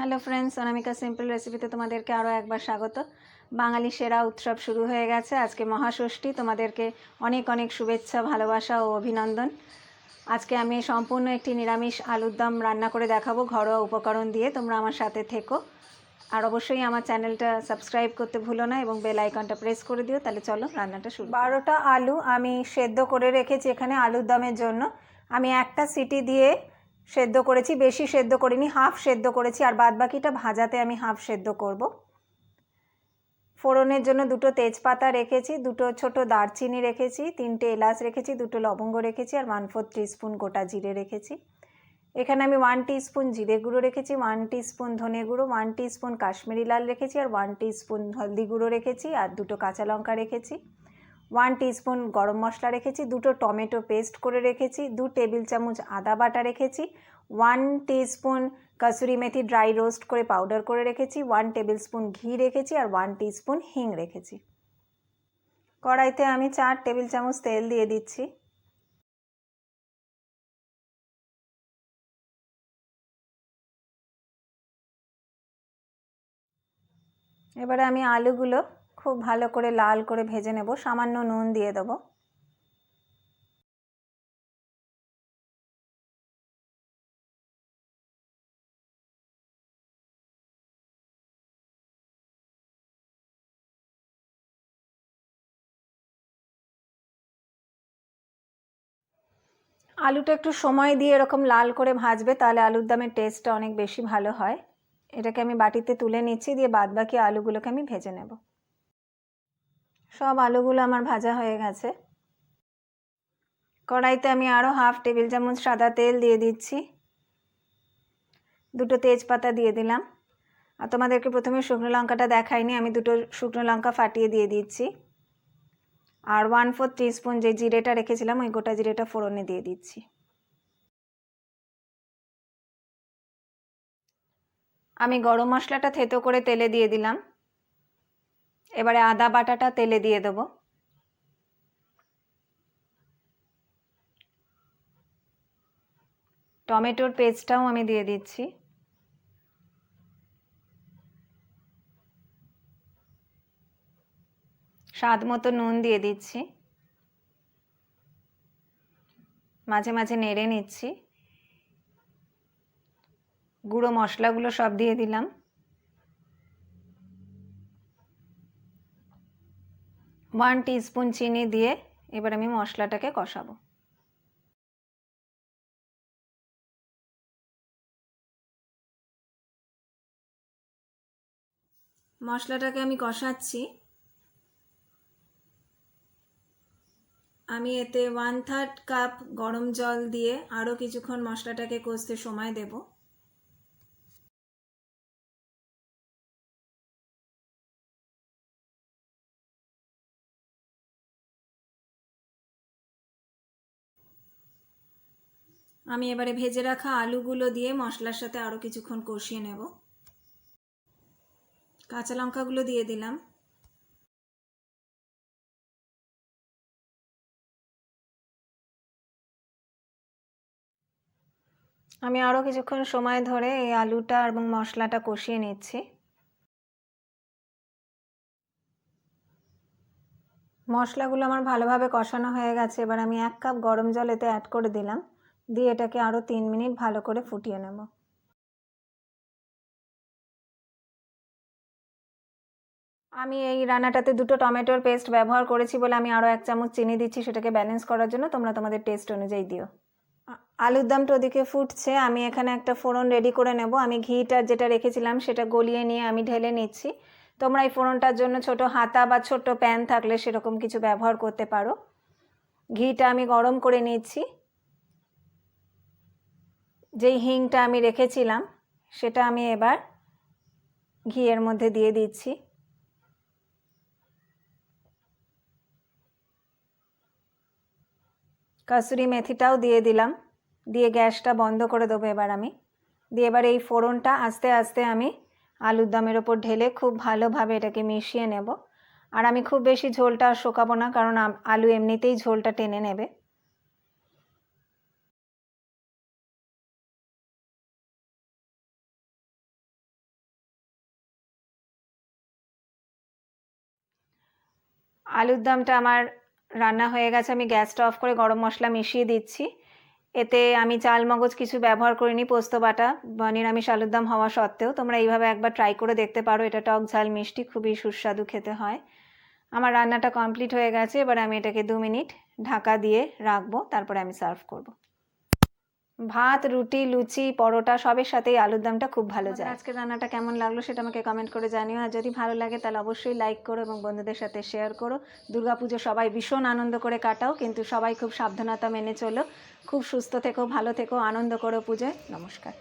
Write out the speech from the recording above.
Hello friends, অনামিকা simple রেসিপিতে তোমাদেরকে আরও একবার স্বাগত। বাঙালি সেরা উৎসব শুরু হয়ে গেছে। আজকে মহাষষ্ঠী। তোমাদেরকে অনেক অনেক শুভেচ্ছা, ভালোবাসা ও অভিনন্দন। আজকে আমি সম্পূর্ণ একটি নিরামিষ আলুর দম রান্না করে দেখাবো ঘরোয়া উপকরণ দিয়ে। তোমরা আমার সাথে থেকো আর অবশ্যই আমার চ্যানেলটা সাবস্ক্রাইব করতে ভুলো না এবং বেল আইকনটা প্রেস করে দিও। তাহলে চলো রান্নাটা শুরু। 12টা আলু আমি সেদ্ধ করে রেখেছি এখানে আলুর দমের জন্য। আমি একটা সিটি দিয়ে সেদ্ধ করেছি, বেশি সেদ্ধ করিনি, হাফ সেদ্ধ করেছি, আর বাদ বাকিটা ভাজাতে আমি হাফ সেদ্ধ করব। ফোড়নের জন্য দুটো তেজপাতা রেখেছি, দুটো ছোট দারচিনি রেখেছি, 3টে এলাচ রেখেছি, দুটো লবঙ্গ রেখেছি, আর 1/4 টিস্পুন গোটা জিরে রেখেছি। এখানে আমি 1 টিস্পুন জিরে গুঁড়ো রেখেছি, 1 টিস্পুন ধনে গুঁড়ো, 1 টিস্পুন কাশ্মীরি লাল রেখেছি, আর 1 টিস্পুন হলদি গুঁড়ো রেখেছি, আর দুটো কাঁচা লঙ্কা রেখেছি, 1 টিস্পুন গরম মশলা রেখেছি, দুটো টমেটো পেস্ট করে রেখেছি, 2 টেবিল চামচ আদা বাটা রেখেছি, 1 teaspoon kasuri methi dry roast করে পাউডার করে রেখেছি, 1 টেবিল স্পুন ঘি রেখেছি, আর 1 টিস্পুন হিং রেখেছি। কড়াইতে আমি 4 টেবিল চামচ তেল দিয়ে দিচ্ছি। এবারে আমি আলুগুলো খুব ভালো করে লাল করে ভেজে নেব। সামান্য নুন দিয়ে দেবো। আলুটা একটু সময় দিয়ে এরকম লাল করে ভাজবে, তাহলে আলুর দমের টেস্টটা অনেক বেশি ভালো হয়। এটাকে আমি বাটিতে তুলে নিচ্ছি, দিয়ে বাদ বাকি আলুগুলোকে আমি ভেজে নেব। সব আলুগুলো আমার ভাজা হয়ে গেছে। কড়াইতে আমি আরও হাফ টেবিল চামচ সাদা তেল দিয়ে দিচ্ছি, দুটো তেজপাতা দিয়ে দিলাম, আর তোমাদেরকে প্রথমে শুকনো লঙ্কাটা দেখাইনি, আমি দুটো শুকনো লঙ্কা ফাটিয়ে দিয়ে দিচ্ছি, আর 1/4 টিস্পুন যে জিরেটা রেখেছিলাম ওই গোটা জিরেটা ফোড়নে দিয়ে দিচ্ছি। আমি গরম মশলাটা থেতো করে তেলে দিয়ে দিলাম। এবারে আদা বাটাটা তেলে দিয়ে দেবো। টমেটোর পেস্টটাও আমি দিয়ে দিচ্ছি। স্বাদ মতো নুন দিয়ে দিচ্ছি, মাঝে মাঝে নেড়ে নিচ্ছি। গুঁড়ো মশলাগুলো সব দিয়ে দিলাম। ওয়ান টিস্পুন চিনি দিয়ে এবার আমি মশলাটাকে কষাবো। মশলাটাকে আমি কষাচ্ছি। আমি এতে 1/3 কাপ গরম জল দিয়ে আরও কিছুক্ষণ মশলাটাকে কষতে সময় দেব। আমি এবারে ভেজে রাখা আলুগুলো দিয়ে মশলার সাথে আরও কিছুক্ষণ কষিয়ে নেব। কাঁচা লঙ্কাগুলো দিয়ে দিলাম। আমি আরও কিছুক্ষণ সময় ধরে এই আলুটা এবং মশলাটা কষিয়ে নিচ্ছি। মশলাগুলো আমার ভালোভাবে কষানো হয়ে গেছে। এবার আমি 1 কাপ গরম জল এতে অ্যাড করে দিলাম, দিয়ে এটাকে আরও 3 মিনিট ভালো করে ফুটিয়ে নেব। আমি এই রান্নাটাতে দুটো টমেটোর পেস্ট ব্যবহার করেছি বলে আমি আরও 1 চামচ চিনি দিচ্ছি, সেটাকে ব্যালেন্স করার জন্য। তোমরা তোমাদের টেস্ট অনুযায়ী দিও। আলুর দমটা ওদিকে ফুটছে, আমি এখানে একটা ফোড়ন রেডি করে নেব। আমি ঘিটা যেটা রেখেছিলাম সেটা গলিয়ে নিয়ে আমি ঢেলে নিচ্ছি। তোমরা এই ফোড়নটার জন্য ছোট হাতা বা ছোট্ট প্যান থাকলে সেরকম কিছু ব্যবহার করতে পারো। ঘিটা আমি গরম করে নিচ্ছি। যেই হিংটা আমি রেখেছিলাম সেটা আমি এবার ঘিয়ের মধ্যে দিয়ে দিচ্ছি। কসুরি মেথিটাও দিয়ে দিলাম, দিয়ে গ্যাসটা বন্ধ করে দেবো এবার আমি। দিয়ে এবার এই ফোড়নটা আস্তে আস্তে আমি আলুর দমের ওপর ঢেলে খুব ভালোভাবে এটাকে মিশিয়ে নেব। আর আমি খুব বেশি ঝোলটা শুকাবো না, কারণ আলু এমনিতেই ঝোলটা টেনে নেবে। আলুর দমটা আমার রান্না হয়ে গেছে, আমি গ্যাসটা অফ করে গরম মশলা মিশিয়ে দিচ্ছি। এতে আমি চাল মগজ কিছু ব্যবহার করিনি, পোস্ত বাটা, নিরামিষ আলুর দম হওয়া সত্ত্বেও। তোমরা এইভাবে একবার ট্রাই করে দেখতে পারো, এটা টক ঝাল মিষ্টি খুবই সুস্বাদু খেতে হয়। আমার রান্নাটা কমপ্লিট হয়ে গেছে, এবার আমি এটাকে 2 মিনিট ঢাকা দিয়ে রাখবো, তারপরে আমি সার্ভ করব। ভাত, রুটি, লুচি, পরোটা সবের সাথেই আলুর দমটা খুব ভালো যায়। আজকের রান্নাটা কেমন লাগলো সেটা আমাকে কমেন্ট করে জানিও, আর যদি ভালো লাগে তাহলে অবশ্যই লাইক করো এবং বন্ধুদের সাথে শেয়ার করো। দুর্গাপুজো সবাই ভীষণ আনন্দ করে কাটাও, কিন্তু সবাই খুব সাবধানতা মেনে চলো। খুব সুস্থ থেকো, ভালো থেকো, আনন্দ করো পুজোয়। নমস্কার।